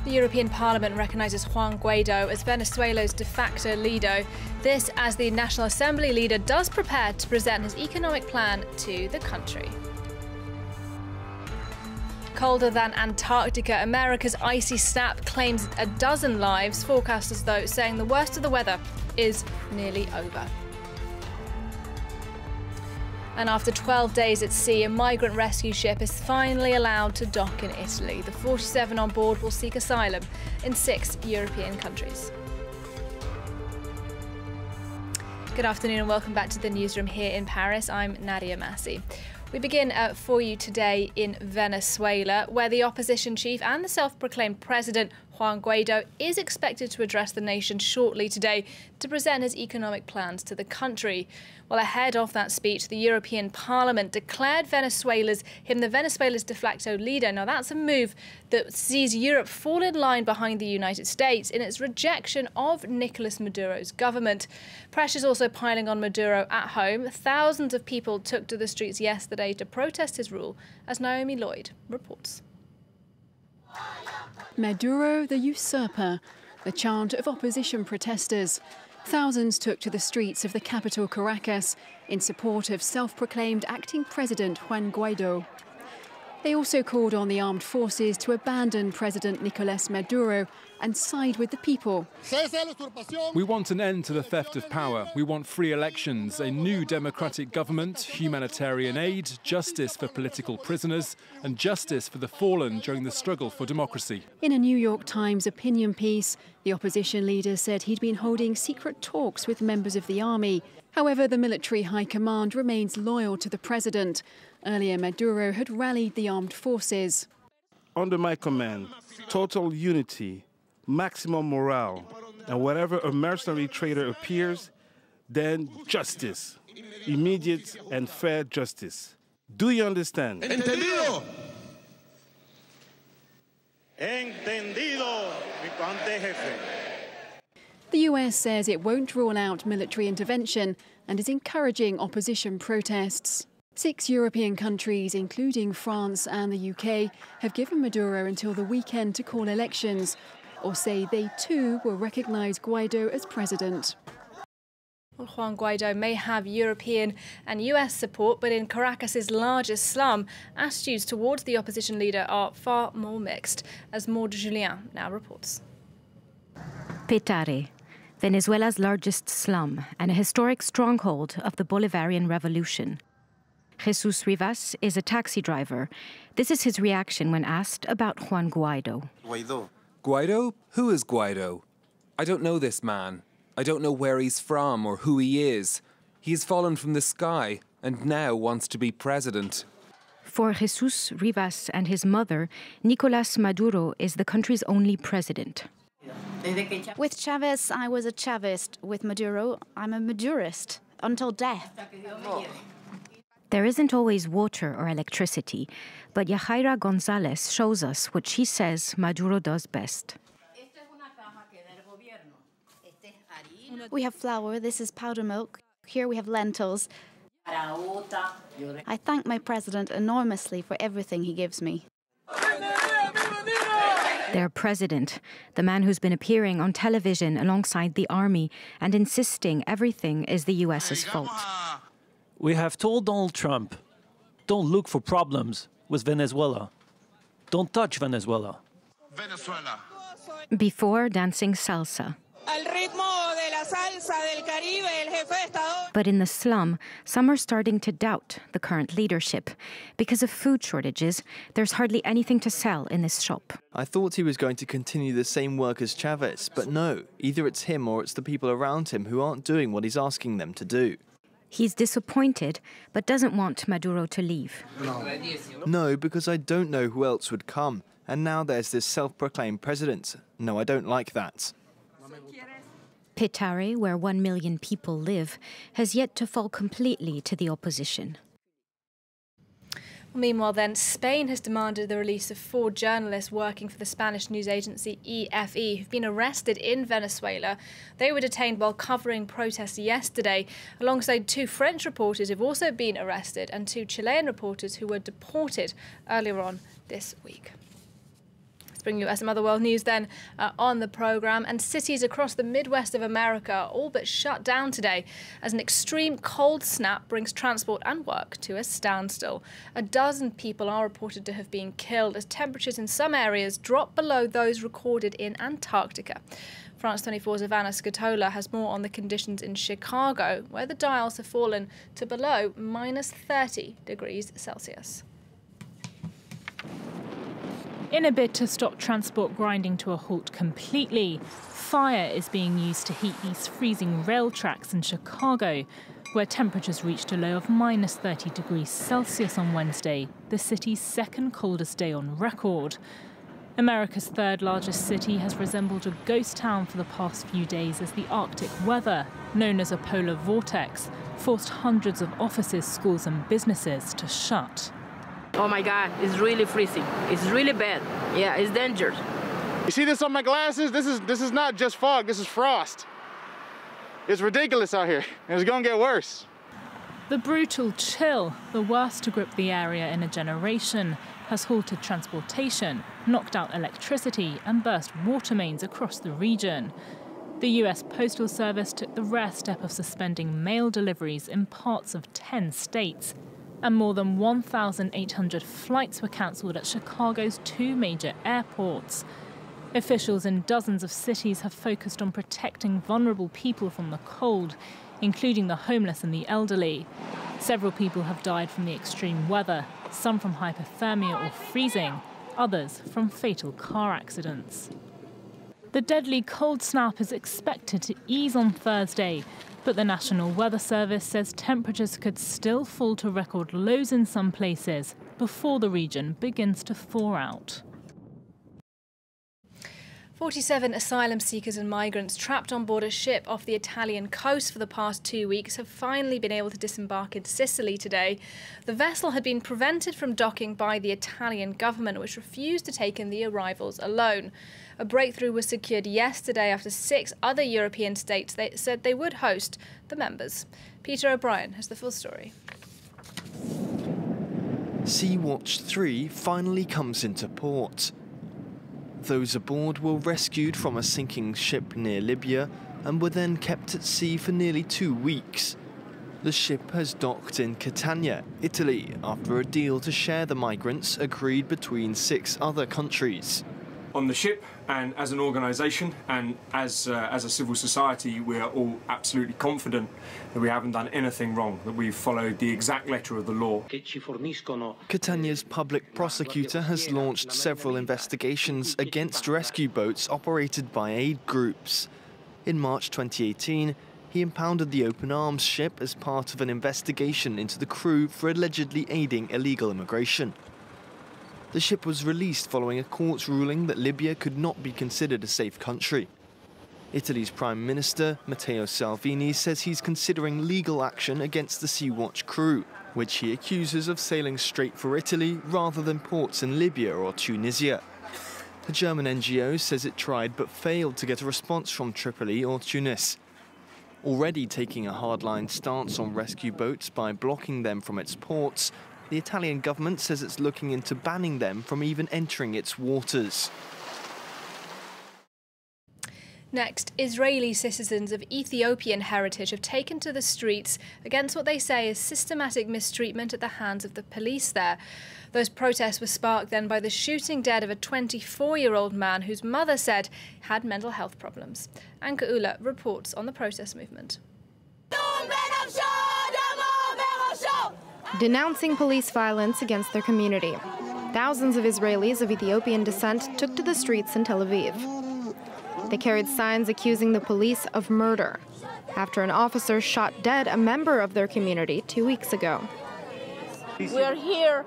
The European Parliament recognises Juan Guaido as Venezuela's de facto leader. This as the National Assembly leader does prepare to present his economic plan to the country. Colder than Antarctica, America's icy snap claims a dozen lives, forecasters though saying the worst of the weather is nearly over. And after 12 days at sea, a migrant rescue ship is finally allowed to dock in Italy. The 47 on board will seek asylum in 6 European countries. Good afternoon and welcome back to the newsroom here in Paris. I'm Nadia Massi. We begin for you today in Venezuela, where the opposition chief and the self-proclaimed president, Juan Guaido, is expected to address the nation shortly today to present his economic plans to the country. Well, ahead of that speech, the European Parliament declared him Venezuela's de facto leader. Now, that's a move that sees Europe fall in line behind the United States in its rejection of Nicolas Maduro's government. Pressure's also piling on Maduro at home. Thousands of people took to the streets yesterday to protest his rule, as Naomi Lloyd reports. Maduro the usurper, the chant of opposition protesters. Thousands took to the streets of the capital Caracas in support of self-proclaimed acting president Juan Guaido. They also called on the armed forces to abandon President Nicolas Maduro and side with the people. We want an end to the theft of power. We want free elections, a new democratic government, humanitarian aid, justice for political prisoners, and justice for the fallen during the struggle for democracy. In a New York Times opinion piece, the opposition leader said he'd been holding secret talks with members of the army. However, the military high command remains loyal to the president. Earlier, Maduro had rallied the armed forces. Under my command, total unity, maximum morale, and wherever a mercenary traitor appears, then justice, immediate and fair justice. Do you understand? Entendido. Entendido, mi comandante jefe. The US says it won't rule out military intervention and is encouraging opposition protests. 6 European countries, including France and the UK, have given Maduro until the weekend to call elections, or say they too will recognise Guaido as president. Well, Juan Guaido may have European and US support, but in Caracas's largest slum, attitudes towards the opposition leader are far more mixed, as Maud Julien now reports. Petare, Venezuela's largest slum and a historic stronghold of the Bolivarian Revolution. Jesus Rivas is a taxi driver. This is his reaction when asked about Juan Guaido. Guaido? Who is Guaido? I don't know this man. I don't know where he's from or who he is. He has fallen from the sky and now wants to be president. For Jesus Rivas and his mother, Nicolas Maduro is the country's only president. With Chavez, I was a Chavist. With Maduro, I'm a Madurist. Until death. There isn't always water or electricity, but Yajaira Gonzalez shows us what she says Maduro does best. We have flour, this is powder milk. Here we have lentils. I thank my president enormously for everything he gives me. Their president, the man who's been appearing on television alongside the army and insisting everything is the US's fault. We have told Donald Trump, don't look for problems with Venezuela. Don't touch Venezuela. I thought he was going to continue the same work as Chavez, but no, either it's him or it's the people around him who aren't doing what he's asking them to do. He's disappointed, but doesn't want Maduro to leave. No, because I don't know who else would come. And now there's this self-proclaimed president. No, I don't like that. Petare, where 1 million people live, has yet to fall completely to the opposition. Meanwhile, then, Spain has demanded the release of 4 journalists working for the Spanish news agency EFE who've been arrested in Venezuela. They were detained while covering protests yesterday, alongside 2 French reporters who've also been arrested and 2 Chilean reporters who were deported earlier on this week. Let's bring you some other world news then on the programme. And cities across the Midwest of America all but shut down today as an extreme cold snap brings transport and work to a standstill. A dozen people are reported to have been killed as temperatures in some areas drop below those recorded in Antarctica. France 24's Ivana Scatola has more on the conditions in Chicago, where the dials have fallen to below minus 30 degrees Celsius. In a bid to stop transport grinding to a halt completely, fire is being used to heat these freezing rail tracks in Chicago, where temperatures reached a low of minus 30 degrees Celsius on Wednesday, the city's second coldest day on record. America's third largest city has resembled a ghost town for the past few days as the Arctic weather, known as a polar vortex, forced hundreds of offices, schools and businesses to shut. Oh my God, it's really freezing. It's really bad. Yeah, it's dangerous. You see this on my glasses? This is not just fog, this is frost. It's ridiculous out here, and it's gonna get worse. The brutal chill, the worst to grip the area in a generation, has halted transportation, knocked out electricity and burst water mains across the region. The US Postal Service took the rare step of suspending mail deliveries in parts of 10 states. And more than 1,800 flights were cancelled at Chicago's 2 major airports. Officials in dozens of cities have focused on protecting vulnerable people from the cold, including the homeless and the elderly. Several people have died from the extreme weather, some from hypothermia or freezing, others from fatal car accidents. The deadly cold snap is expected to ease on Thursday, but the National Weather Service says temperatures could still fall to record lows in some places before the region begins to thaw out. 47 asylum seekers and migrants trapped on board a ship off the Italian coast for the past 2 weeks have finally been able to disembark in Sicily today. The vessel had been prevented from docking by the Italian government, which refused to take in the arrivals alone. A breakthrough was secured yesterday after 6 other European states said they would host the members. Peter O'Brien has the full story. Sea-Watch 3 finally comes into port. Those aboard were rescued from a sinking ship near Libya and were then kept at sea for nearly 2 weeks. The ship has docked in Catania, Italy, after a deal to share the migrants agreed between 6 other countries. On the ship and as an organisation and as a civil society, we are all absolutely confident that we haven't done anything wrong, that we've followed the exact letter of the law. Catania's public prosecutor has launched several investigations against rescue boats operated by aid groups. In March 2018, he impounded the Open Arms ship as part of an investigation into the crew for allegedly aiding illegal immigration. The ship was released following a court ruling that Libya could not be considered a safe country. Italy's Prime Minister, Matteo Salvini, says he's considering legal action against the Sea-Watch crew, which he accuses of sailing straight for Italy rather than ports in Libya or Tunisia. The German NGO says it tried but failed to get a response from Tripoli or Tunis. Already taking a hardline stance on rescue boats by blocking them from its ports, the Italian government says it's looking into banning them from even entering its waters. Next, Israeli citizens of Ethiopian heritage have taken to the streets against what they say is systematic mistreatment at the hands of the police there. Those protests were sparked then by the shooting dead of a 24-year-old man whose mother said had mental health problems. Anka Ula reports on the protest movement. Denouncing police violence against their community, thousands of Israelis of Ethiopian descent took to the streets in Tel Aviv. They carried signs accusing the police of murder after an officer shot dead a member of their community 2 weeks ago. We're here.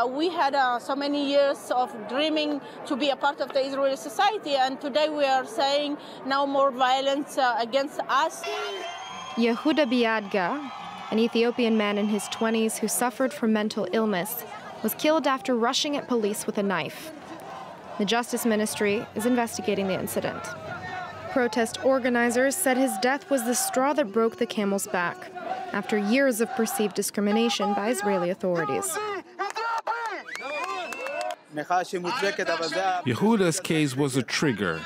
We had so many years of dreaming to be a part of the Israeli society, and today we are saying no more violence against us. Yehuda Biadga, an Ethiopian man in his 20s who suffered from mental illness, was killed after rushing at police with a knife. The Justice Ministry is investigating the incident. Protest organizers said his death was the straw that broke the camel's back after years of perceived discrimination by Israeli authorities. Yehuda's case was a trigger.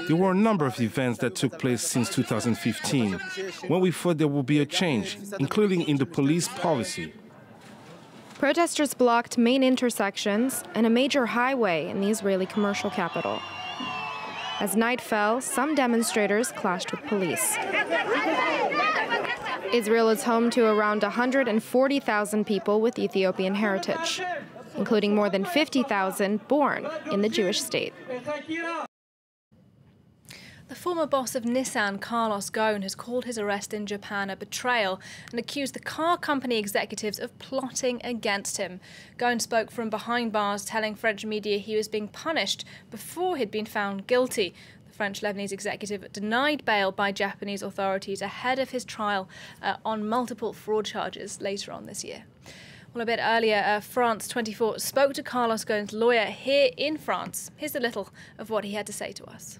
There were a number of events that took place since 2015 when we thought there would be a change, including in the police policy. Protesters blocked main intersections and a major highway in the Israeli commercial capital. As night fell, some demonstrators clashed with police. Israel is home to around 140,000 people with Ethiopian heritage, including more than 50,000 born in the Jewish state. The former boss of Nissan, Carlos Ghosn, has called his arrest in Japan a betrayal and accused the car company executives of plotting against him. Ghosn spoke from behind bars, telling French media he was being punished before he'd been found guilty. The French-Lebanese executive denied bail by Japanese authorities ahead of his trial on multiple fraud charges later on this year. Well, a bit earlier, France 24 spoke to Carlos Ghosn's lawyer here in France. Here's a little of what he had to say to us.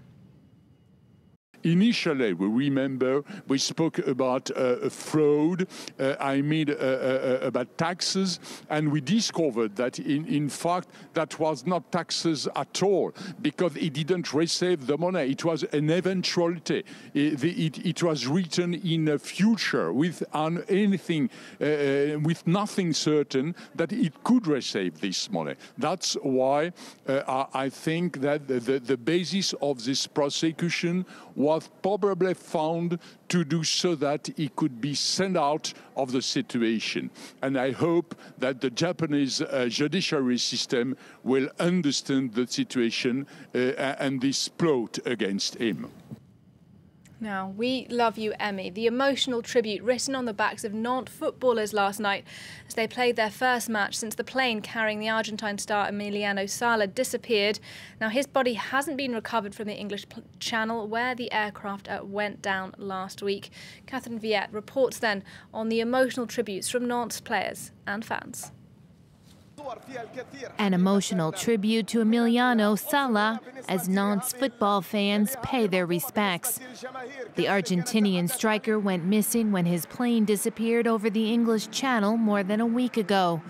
Initially, we remember we spoke about fraud, about taxes, and we discovered that in fact that was not taxes at all, because he didn't receive the money. It was an eventuality. It was written in the future with anything, with nothing certain that it could receive this money. That's why I think that the basis of this prosecution was probably found to do so that he could be sent out of the situation. And I hope that the Japanese judiciary system will understand the situation and this plot against him. Now, We Love You, Emmy, the emotional tribute written on the backs of Nantes footballers last night as they played their first match since the plane carrying the Argentine star Emiliano Sala disappeared. Now, his body hasn't been recovered from the English Channel where the aircraft went down last week. Catherine Viette reports then on the emotional tributes from Nantes players and fans. An emotional tribute to Emiliano Sala as Nantes football fans pay their respects. The Argentinian striker went missing when his plane disappeared over the English Channel more than a week ago.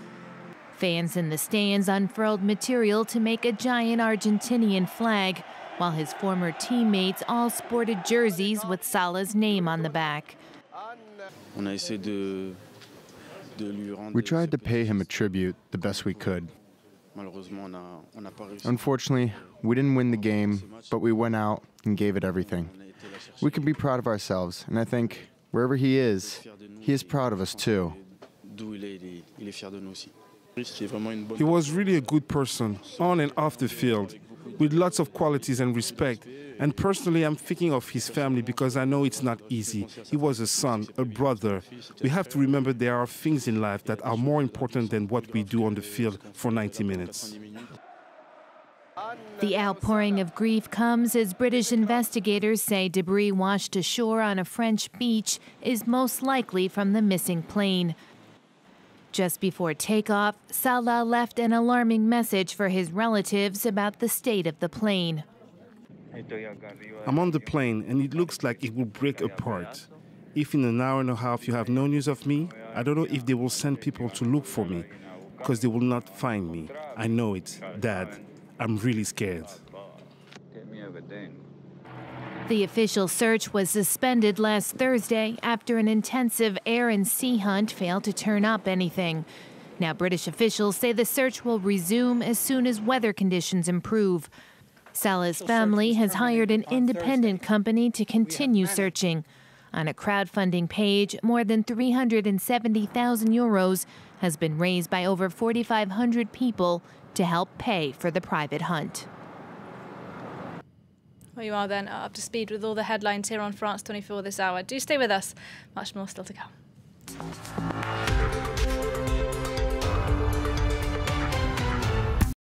Fans in the stands unfurled material to make a giant Argentinian flag, while his former teammates all sported jerseys with Sala's name on the back. We tried to pay him a tribute the best we could. Unfortunately, we didn't win the game, but we went out and gave it everything. We can be proud of ourselves, and I think wherever he is proud of us too. He was really a good person, on and off the field, with lots of qualities and respect. And personally, I'm thinking of his family because I know it's not easy. He was a son, a brother. We have to remember there are things in life that are more important than what we do on the field for 90 minutes. The outpouring of grief comes as British investigators say debris washed ashore on a French beach is most likely from the missing plane. Just before takeoff, Sala left an alarming message for his relatives about the state of the plane. I'm on the plane and it looks like it will break apart. If in an hour and a half you have no news of me, I don't know if they will send people to look for me, because they will not find me. I know it, Dad. I'm really scared. The official search was suspended last Thursday after an intensive air and sea hunt failed to turn up anything. Now British officials say the search will resume as soon as weather conditions improve. Sala's family has hired an independent company to continue searching. On a crowdfunding page, more than 370,000 euros has been raised by over 4,500 people to help pay for the private hunt. Well, you are then up to speed with all the headlines here on France 24 this hour. Do stay with us. Much more still to come.